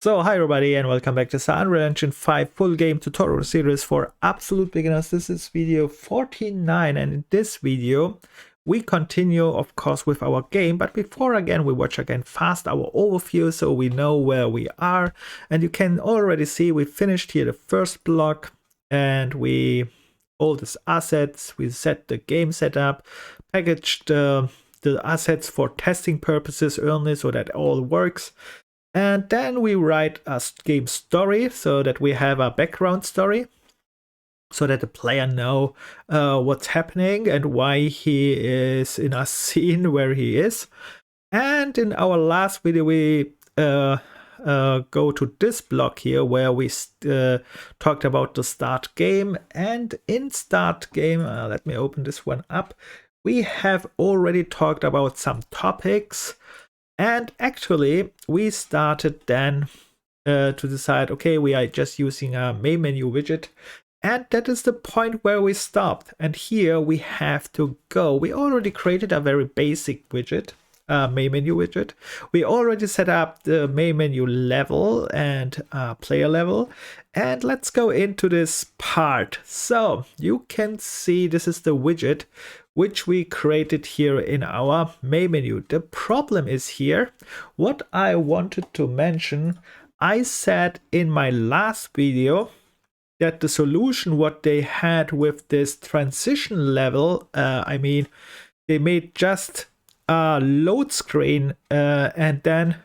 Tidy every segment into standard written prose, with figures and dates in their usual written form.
So hi everybody and welcome back to the Unreal Engine 5 full game tutorial series for absolute beginners. This is video 49 and in this video we continue of course with our game, but before we watch again fast our overview so we know where we are. And you can already see we finished here the first block and we all these assets, we set the game setup, packaged the assets for testing purposes early so that all works. And then we write a game story so that we have a background story so that the player know what's happening and why he is in a scene where he is. And in our last video we go to this block here where we talked about the start game. And in start game, let me open this one up, we have already talked about some topics. And actually, we started then to decide, okay, we are just using a main menu widget. And that is the point where we stopped. And here we have to go. We already created a very basic widget, main menu widget. We already set up the main menu level and player level. And let's go into this part. So you can see this is the widget which we created here in our main menu. The problem is here, what I wanted to mention, I said in my last video that the solution what they had with this transition level, I mean, they made just a load screen and then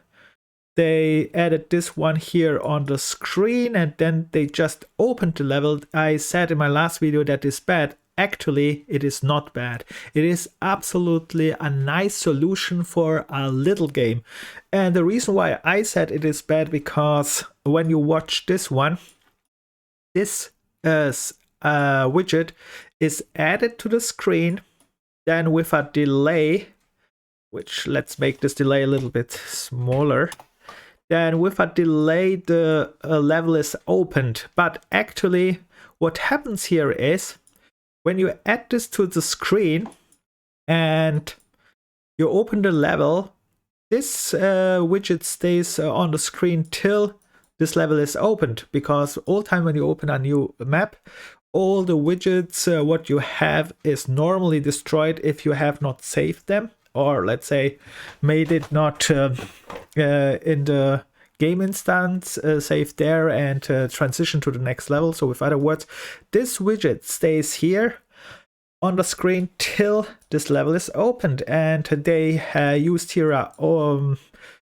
they added this one here on the screen and then they just opened the level. I said in my last video that is bad. Actually, it is not bad. It is absolutely a nice solution for a little game. And the reason why I said it is bad, because when you watch this one, this widget is added to the screen, then with a delay, which let's make this delay a little bit smaller. Then with a delay, the level is opened. But actually, what happens here is, when you add this to the screen and you open the level, this widget stays on the screen till this level is opened, because all time when you open a new map, all the widgets what you have is normally destroyed if you have not saved them, or let's say made it not in the game instance, save there and transition to the next level. So with other words, this widget stays here on the screen till this level is opened, and they used here a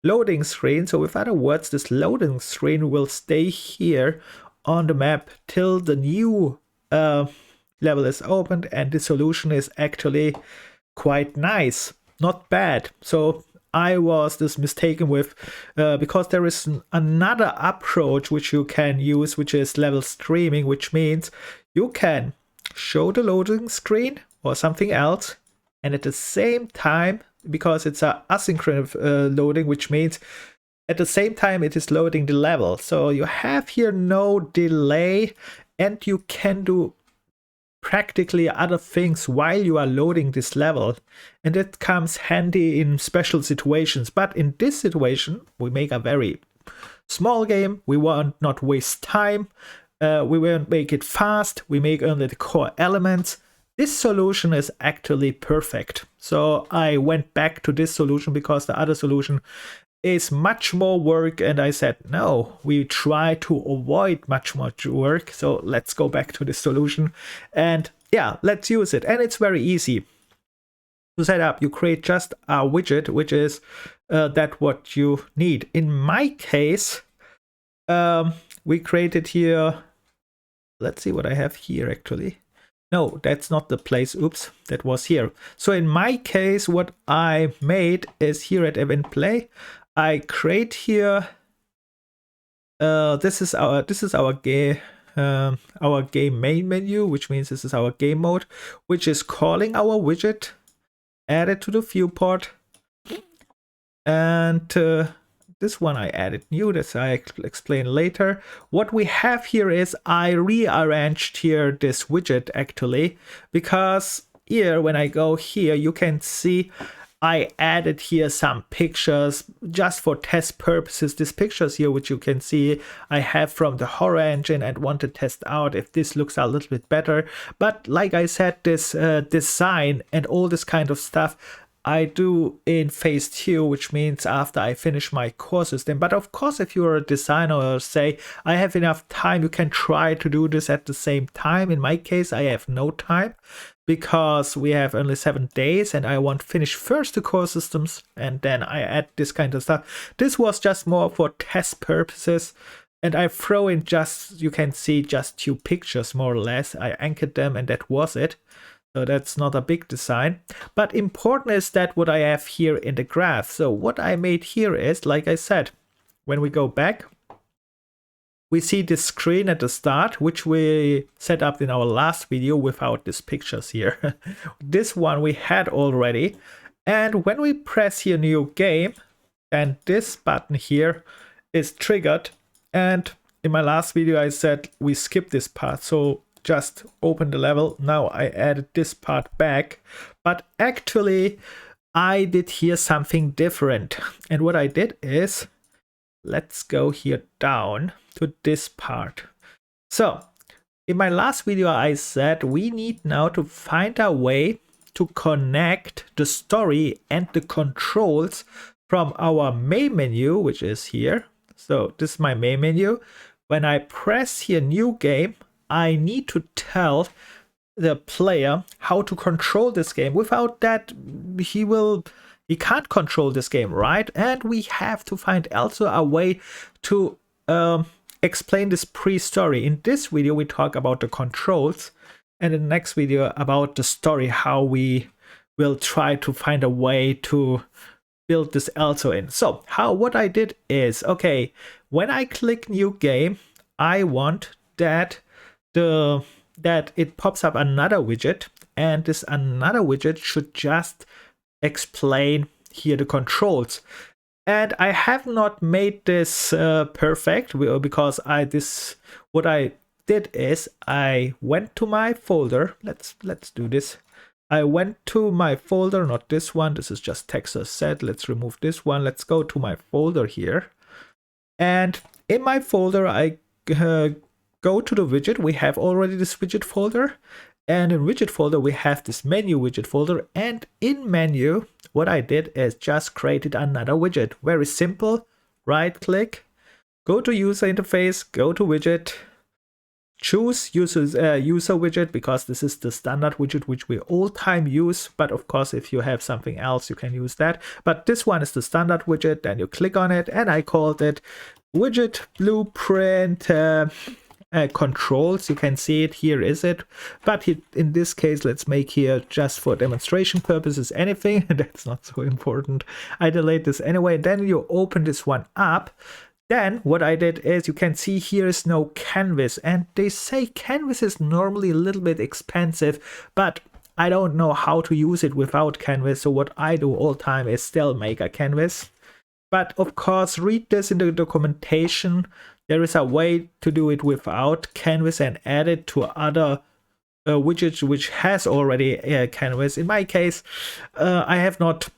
loading screen. So with other words, this loading screen will stay here on the map till the new level is opened, and the solution is actually quite nice, not bad. So I was this mistaken with, because there is another approach which you can use, which is level streaming, which means you can show the loading screen or something else, and at the same time, because it's a asynchronous loading, which means at the same time it is loading the level. So you have here no delay, and you can do practically other things while you are loading this level, and it comes handy in special situations. But in this situation we make a very small game, we want not waste time, we won't make it fast, we make only the core elements. This solution is actually perfect, so I went back to this solution because the other solution is much more work, and I said no, we try to avoid much work, so let's go back to this solution and yeah, let's use it. And it's very easy to set up. You create just a widget, which is that what you need. In my case, we created here, let's see what I have here actually. No, that's not the place. Oops, that was here. So in my case, what I made is here at event play, I create here, this is our game main menu, which means this is our game mode, which is calling our widget, added to the viewport, and this one I added new, that I explain later. What we have here is I rearranged here this widget actually, because here when I go here you can see I added here some pictures just for test purposes. These pictures here, which you can see, I have from the horror engine and want to test out if this looks a little bit better. But like I said, this design and all this kind of stuff I do in phase 2, which means after I finish my core system. But of course, if you're a designer or say I have enough time, you can try to do this at the same time. In my case, I have no time because we have only 7 days and I want to finish first the core systems and then I add this kind of stuff. This was just more for test purposes. And I throw in just, you can see just 2 pictures more or less. I anchored them and that was it. So that's not a big design. But important is that what I have here in the graph. So what I made here is, like I said, when we go back, we see this screen at the start, which we set up in our last video without these pictures here. This one we had already. And when we press here new game, and this button here is triggered. And in my last video, I said we skip this part. So just open the level. Now I added this part back, but actually I did here something different. And what I did is, let's go here down to this part. So in my last video, I said we need now to find a way to connect the story and the controls from our main menu, which is here. So this is my main menu. When I press here new game, I need to tell the player how to control this game. Without that, he can't control this game, right? And we have to find also a way to explain this pre-story. In this video, we talk about the controls, and in the next video about the story, how we will try to find a way to build this also in. So what I did is, okay, when I click new game, I want that it pops up another widget, and this another widget should just explain here the controls. And I have not made this perfect because what I did is I went to my folder. Let's do this. I went to my folder, not this one. This is just Texas set. Let's remove this one. Let's go to my folder here. And in my folder, I go to the widget. We have already this widget folder, and in widget folder we have this menu widget folder, and in menu what I did is just created another widget. Very simple. Right click, go to user interface, go to widget, choose user widget, because this is the standard widget which we all time use, but of course if you have something else you can use that, but this one is the standard widget. Then you click on it, and I called it widget blueprint controls. You can see it here, is it? But in this case, let's make here just for demonstration purposes anything. That's not so important. I delete this anyway. Then you open this one up. Then what I did is, you can see here is no canvas, and they say canvas is normally a little bit expensive, but I don't know how to use it without canvas. So what I do all time is still make a canvas. But of course, read this in the documentation. There is a way to do it without canvas and add it to other widgets which has already a canvas. In my case, I have not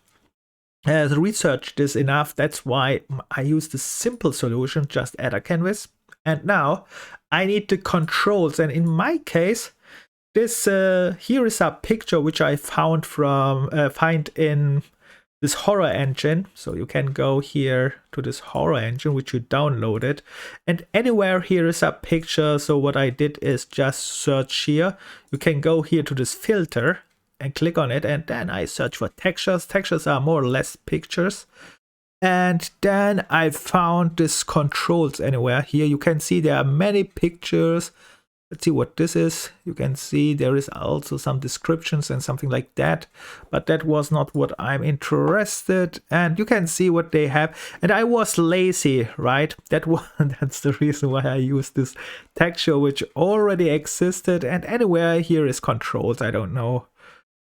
researched this enough. That's why I use the simple solution, just add a canvas. And now I need the controls. And in my case, this here is a picture which I found find in this horror engine. So you can go here to this horror engine which you downloaded, and anywhere here is a picture. So what I did is just search here. You can go here to this filter and click on it, and then I search for textures. Textures are more or less pictures. And then I found this controls anywhere. Here you can see there are many pictures. Let's see what this is. You can see there is also some descriptions and something like that, but that was not what I'm interested. And you can see what they have. And I was lazy, right? That's the reason why I used this texture which already existed. And anywhere here is controls. I don't know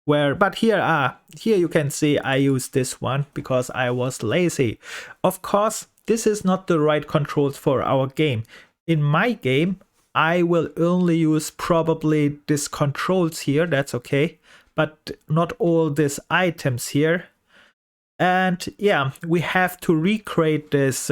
where, but here you can see I used this one because I was lazy. Of course, this is not the right controls for our game. In my game, I will only use probably these controls here, that's okay, but not all these items here. And yeah, we have to recreate this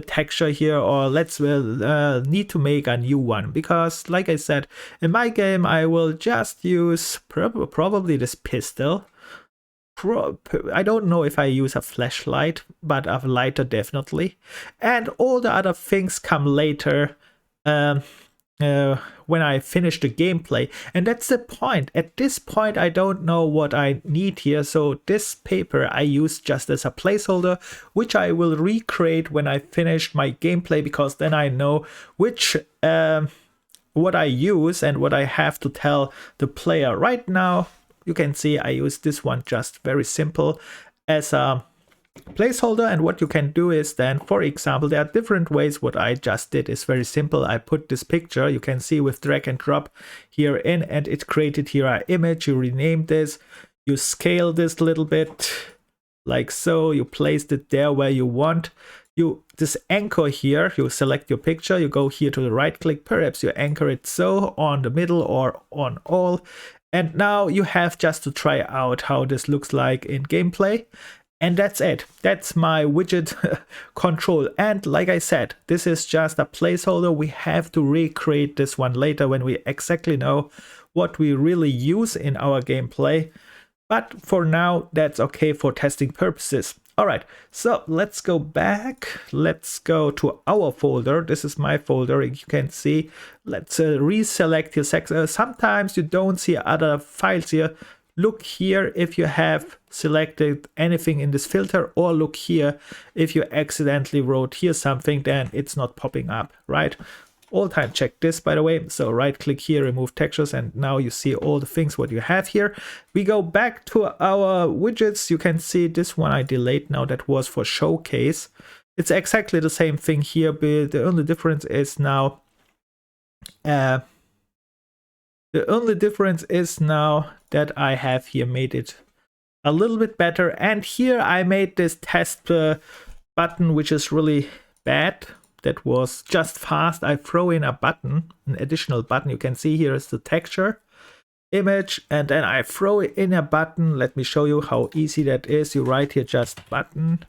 texture here, or let's need to make a new one, because like I said, in my game I will just use probably this pistol. I don't know if I use a flashlight, but a lighter definitely, and all the other things come later when I finish the gameplay. And that's the point. At this point I don't know what I need here, so this paper I use just as a placeholder, which I will recreate when I finish my gameplay, because then I know which what I use and what I have to tell the player. Right now you can see I use this one just very simple as a placeholder, and what you can do is then, for example, there are different ways. What I just did is very simple. I put this picture, you can see, with drag and drop here in, and it created here an image. You rename this, you scale this a little bit like so, you placed it there where you want. This anchor here, you select your picture, you go here to the right click, perhaps you anchor it so on the middle or on all. And now you have just to try out how this looks like in gameplay. And that's it. That's my widget control. And like I said, this is just a placeholder. We have to recreate this one later when we exactly know what we really use in our gameplay. But for now, that's okay for testing purposes. All right, so let's go back. Let's go to our folder. This is my folder. You can see, let's reselect your sometimes you don't see other files here. Look here if you have selected anything in this filter, or look here if you accidentally wrote here something, then it's not popping up, right? All time check this, by the way. So right click here, remove textures, and now you see all the things what you have here. We go back to our widgets. You can see this one I delayed now, that was for showcase. It's exactly the same thing here, but the only difference is now that I have here made it a little bit better. And here I made this test button, which is really bad. That was just fast. I throw in a button, an additional button. You can see here is the texture image, and then I throw in a button. Let me show you how easy that is. You write here just button,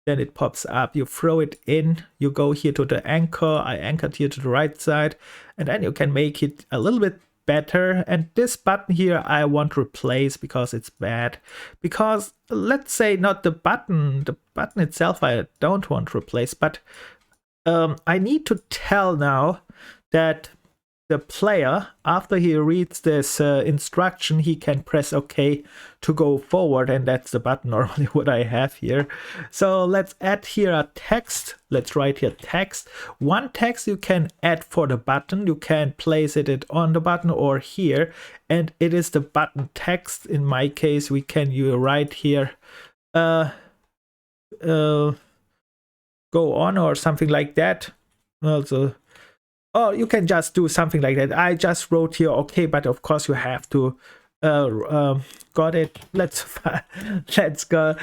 then it pops up. You throw it in, you go here to the anchor. I anchored here to the right side, and then you can make it a little bit better. And this button here I want to replace because it's bad. Because let's say not the button itself I don't want to replace, but I need to tell now that the player, after he reads this instruction, he can press OK to go forward, and that's the button normally what I have here. So let's add here a text. Let's write here text. One text you can add for the button. You can place it on the button or here, and it is the button text. In my case, we can write here go on or something like that. Also, or you can just do something like that. I just wrote here okay, but of course you have to got it. Let's go.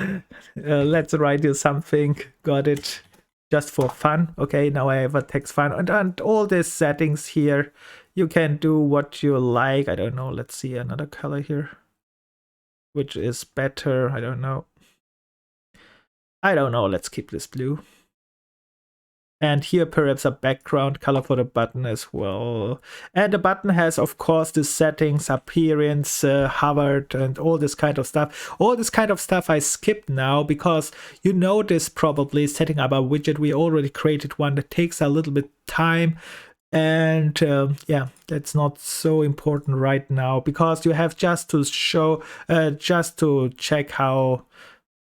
Let's write here something. Got it. Just for fun. Okay, now I have a text file, and all these settings here. You can do what you like. I don't know. Let's see another color here, which is better. I don't know. Let's keep this blue. And here perhaps a background color for the button as well. And the button has, of course, the settings, appearance, hovered, and all this kind of stuff. All this kind of stuff I skipped now because you notice probably setting up a widget. We already created one that takes a little bit time. And yeah, that's not so important right now because you have just to show, just to check how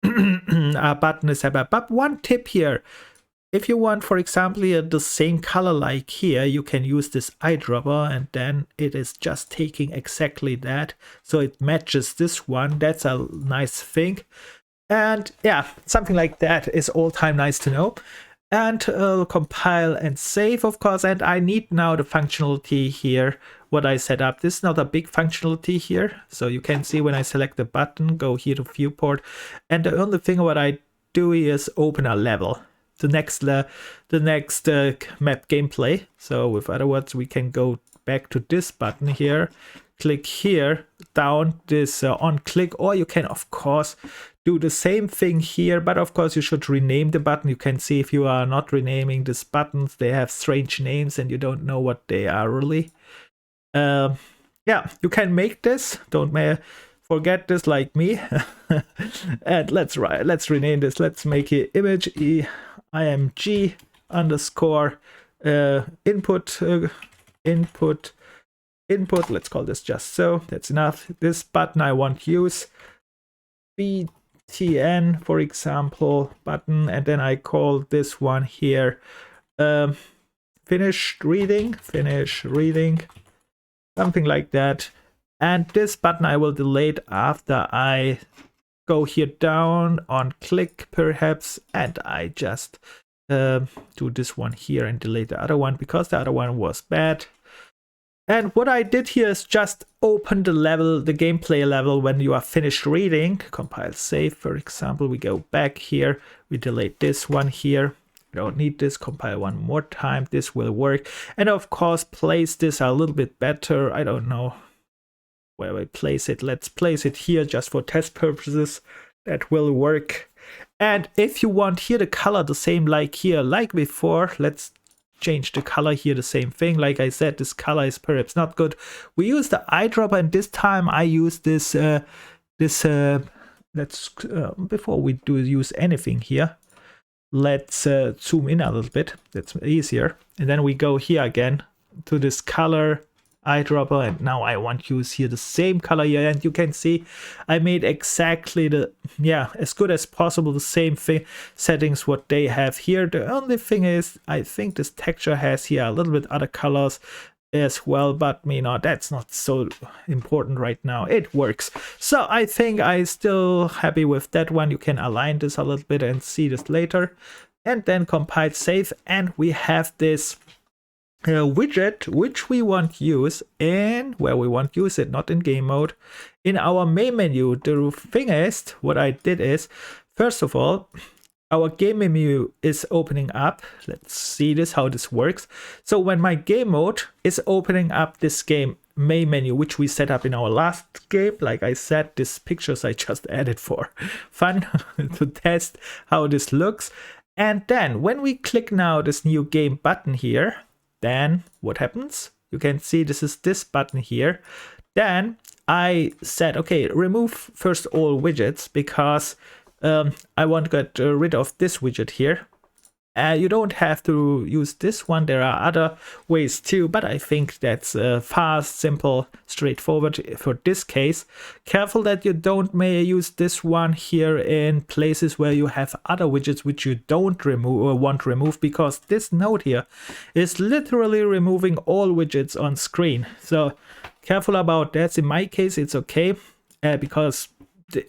a button is set up. But one tip here. If you want, for example, the same color like here, you can use this eyedropper, and then it is just taking exactly that. So it matches this one. That's a nice thing. And yeah, something like that is all time nice to know. And compile and save, of course. And I need now the functionality here, what I set up. This is not a big functionality here. So you can see when I select the button, go here to viewport. And the only thing what I do is open a level. The next map gameplay. So with other words, we can go back to this button here, click here, down this on click, or you can of course do the same thing here, but of course you should rename the button. You can see if you are not renaming these buttons, they have strange names and you don't know what they are really. Yeah, you can make this. Don't forget this like me. And let's rename this. Let's make it image img underscore input. Let's call this just so. That's enough. This button I want to use btn, for example, button, and then I call this one here finish reading, something like that. And this button I will delete after I go here down on click perhaps, and I just do this one here and delete the other one because the other one was bad. And what I did here is just open the level, the gameplay level when you are finished reading. Compile save, for example. We go back here, we delete this one here. We don't need this. Compile one more time. This will work. And of course, place this a little bit better. I don't know where I place it. Let's place it here just for test purposes. That will work. And if you want here the color the same like here, like before, let's change the color here, the same thing. Like I said, this color is perhaps not good. We use the eyedropper, and this time I use this let's before we use anything here, let's zoom in a little bit. That's easier. And then we go here again to this color eyedropper, and now I want to use here the same color here, and you can see I made exactly the as good as possible the same thing settings what they have here. The only thing is I think this texture has here a little bit other colors as well, but that's not so important right now. It works. So I think I'm still happy with that one. You can align this a little bit and see this later, and then compile save, and we have this widget which we want to use in where we want to use it, not in game mode, in our main menu. The thing is, what I did is, first of all, our game menu is opening up. Let's see this, how this works. So when my game mode is opening up this game main menu, which we set up in our last game, like I said, these pictures I just added for fun to test how this looks. And then when we click now this new game button here, then what happens? You can see this is this button here. Then I said, okay, remove first all widgets because I want to get rid of this widget here. You don't have to use this one. There are other ways too, but I think that's fast, simple, straightforward for this case. Careful that you don't use this one here in places where you have other widgets which you don't remove or want to remove, because this node here is literally removing all widgets on screen. So careful about that. In my case, it's okay because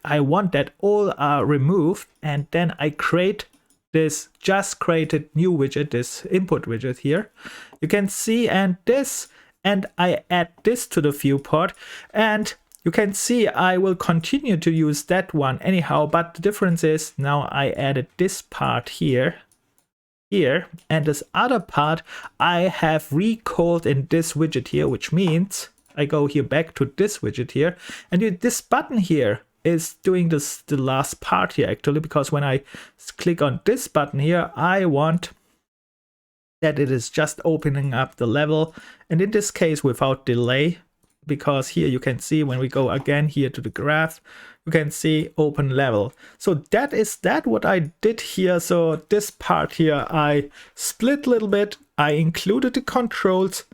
I want that all are removed, and then I create this just created new widget, this input widget here. You can see, and I add this to the viewport, and you can see I will continue to use that one anyhow, but the difference is now I added this part here, and this other part I have recalled in this widget here, which means I go here back to this widget here, and this button here is doing this the last part here actually, because when I click on this button here, I want that it is just opening up the level, and in this case without delay, because here you can see when we go again here to the graph, you can see open level. So that is what I did here. So this part here I split a little bit, I included the controls.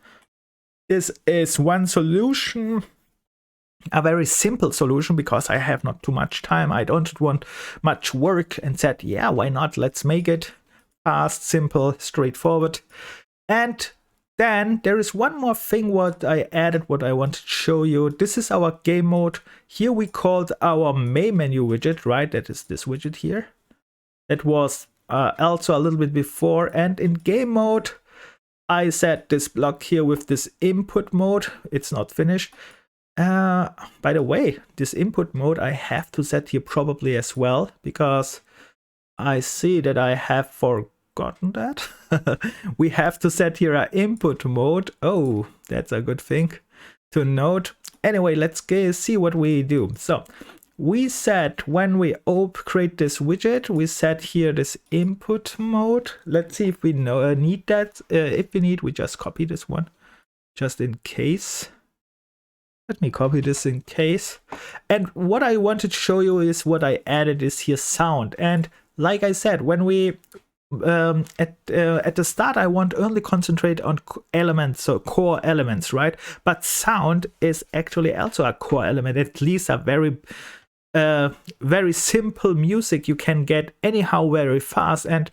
This is one solution, a very simple solution, because I have not too much time. I don't want much work, and said, yeah, why not? Let's make it fast, simple, straightforward. And then there is one more thing what I added, what I want to show you. This is our game mode. Here we called our main menu widget, right? That is this widget here. That was also a little bit before. And in game mode, I set this block here with this input mode. It's not finished. By the way, this input mode I have to set here probably as well, because I see that I have forgotten that. We have to set here an input mode. Oh, that's a good thing to note. Anyway, let's see what we do. So we set when we create this widget, we set here this input mode. Let's see if we need that. If we need, we just copy this one just in case. Let me copy this in case. And what I wanted to show you is what I added is here sound. And like I said, when we at the start, I want only concentrate on elements, so core elements, right? But sound is actually also a core element. At least a very simple music you can get anyhow very fast. And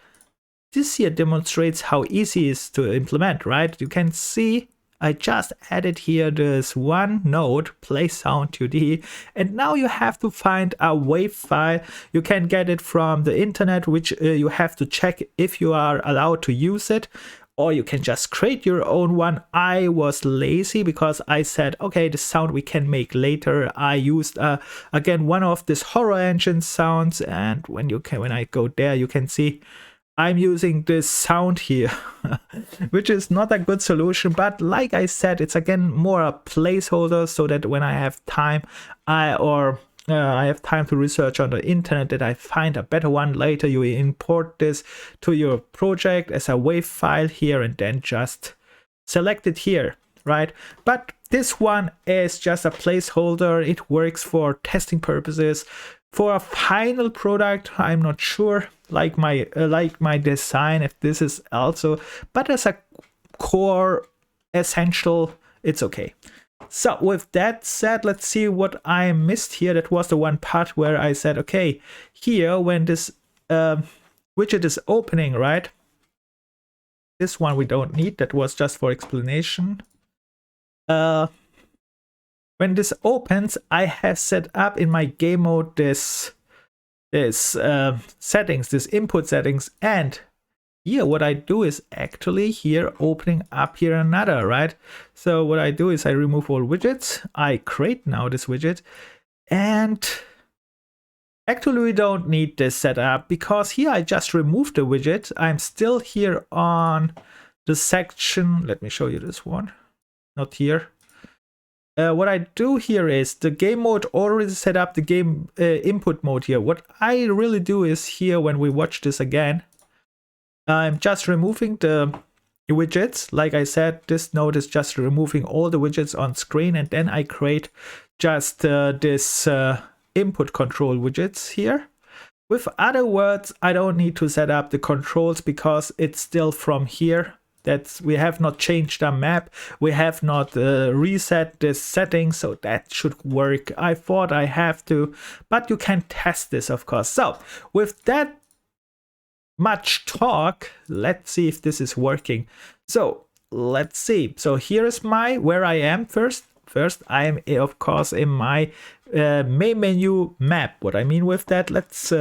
this here demonstrates how easy it is to implement, right? You can see I just added here this one node, play sound 2D, and now you have to find a WAV file. You can get it from the internet, which you have to check if you are allowed to use it, or you can just create your own one. I was lazy because I said, okay, the sound we can make later. I used again one of this horror engine sounds, and when I go there, you can see I'm using this sound here, which is not a good solution, but like I said, it's again more a placeholder so that when I have time, I have time to research on the internet, that I find a better one later. You import this to your project as a WAV file here and then just select it here, right? But this one is just a placeholder. It works for testing purposes. For a final product, I'm not sure, like my design, if this is also, but as a core essential, it's okay. So with that said, let's see what I missed here. That was the one part where I said, okay, here when this widget is opening, right? This one we don't need, that was just for explanation. When this opens, I have set up in my game mode this settings, this input settings, and here what I do is actually here opening up here another, right? So what I do is I remove all widgets. I create now this widget, and actually we don't need this setup because here I just removed the widget. I'm still here on the section. Let me show you this one, not here. What I do here is the game mode already set up the game input mode here. What I really do is here when we watch this again, I'm just removing the widgets. Like I said, this node is just removing all the widgets on screen, and then I create just this input control widgets here. With other words, I don't need to set up the controls because it's still from here. We have not changed our map, we have not reset this setting, so that should work. I thought I have to, but you can test this, of course. So with that much talk, let's see if this is working. So let's see. So here is where I am first. First, I am of course in my main menu map. What I mean with that, let's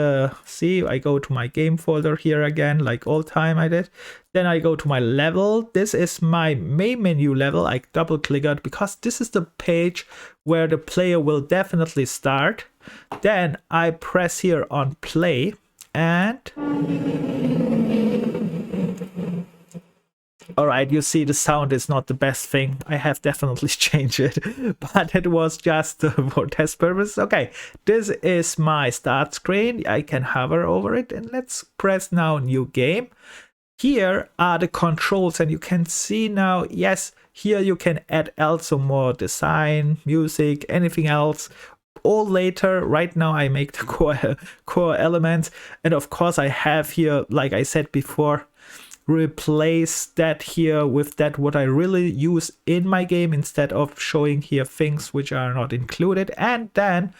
see. I go to my game folder here again, like all time I did. Then I go to my level. This is my main menu level. I double click it because this is the page where the player will definitely start. Then I press here on play, and alright, you see the sound is not the best thing. I have definitely changed it, but it was just for test purposes. Okay, this is my start screen. I can hover over it, and let's press now new game. Here are the controls, and you can see now, yes, here you can add also more design, music, anything else. All later. Right now I make the core elements, and of course I have here, like I said before, replace that here with that what I really use in my game instead of showing here things which are not included. And then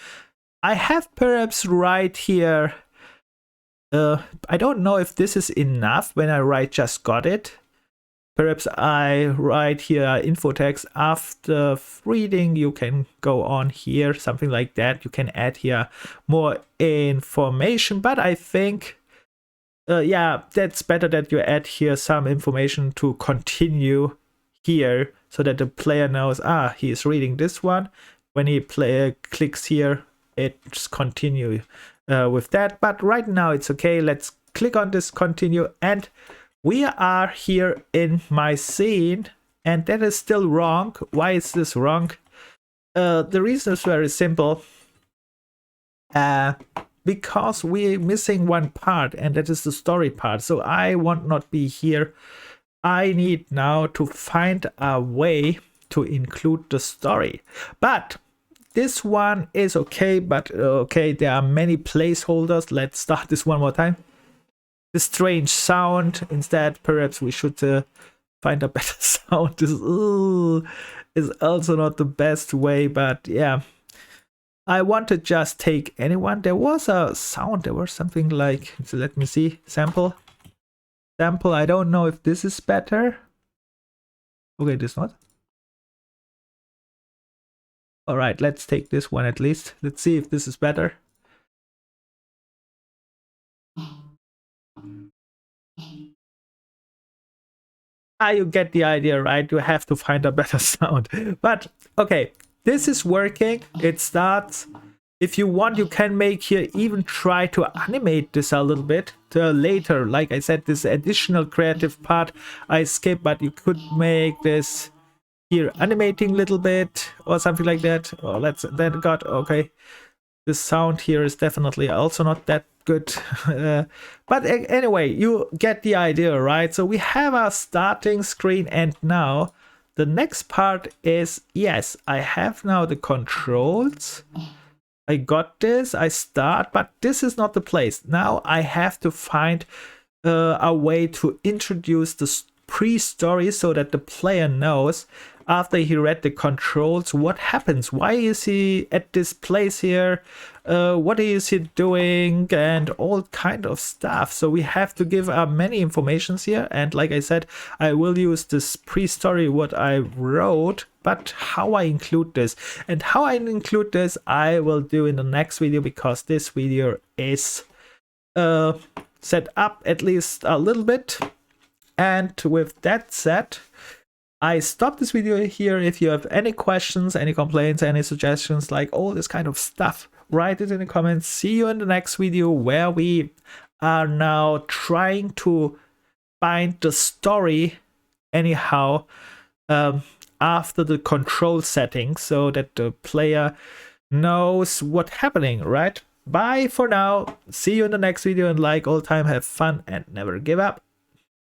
I have perhaps right here, I don't know if this is enough when I write just got it. Perhaps I write here info text after reading. You can go on here, something like that. You can add here more information, but I think yeah, that's better that you add here some information to continue here so that the player knows, he is reading this one. When he clicks here, it's continue with that. But right now it's okay. Let's click on this continue, and we are here in my scene, and that is still wrong. Why is this wrong? The reason is very simple. because we're missing one part, and that is the story part. So I want not be here. I need now to find a way to include the story. But this one is okay, but okay, there are many placeholders. Let's start this one more time. The strange sound. Instead, perhaps we should find a better sound. This is also not the best way, but yeah. I want to just take anyone. There was a sound. There was something like, so let me see. Sample. I don't know if this is better. Okay, this not. All right, let's take this one at least. Let's see if this is better. You get the idea, right? You have to find a better sound. But okay, this is working. It starts. If you want, you can make here, even try to animate this a little bit later. Like I said, this additional creative part I skipped, but you could make this here animating a little bit or something like that. Oh, that got okay. The sound here is definitely also not that good. But anyway, you get the idea, right? So we have our starting screen, and now the next part is, yes, I have now the controls. I got this, I start, but this is not the place. Now I have to find a way to introduce the pre-story so that the player knows after he read the controls what happens. Why is he at this place here? What is he doing? And all kind of stuff. So we have to give many informations here. And like I said, I will use this pre-story what I wrote, but how I include this and how I include this I will do in the next video, because this video is set up at least a little bit. And with that said, I stop this video here. If you have any questions, any complaints, any suggestions, like all this kind of stuff, write it in the comments. See you in the next video, where we are now trying to find the story anyhow after the control settings, so that the player knows what's happening, right? Bye for now. See you in the next video, and like all time, have fun and never give up.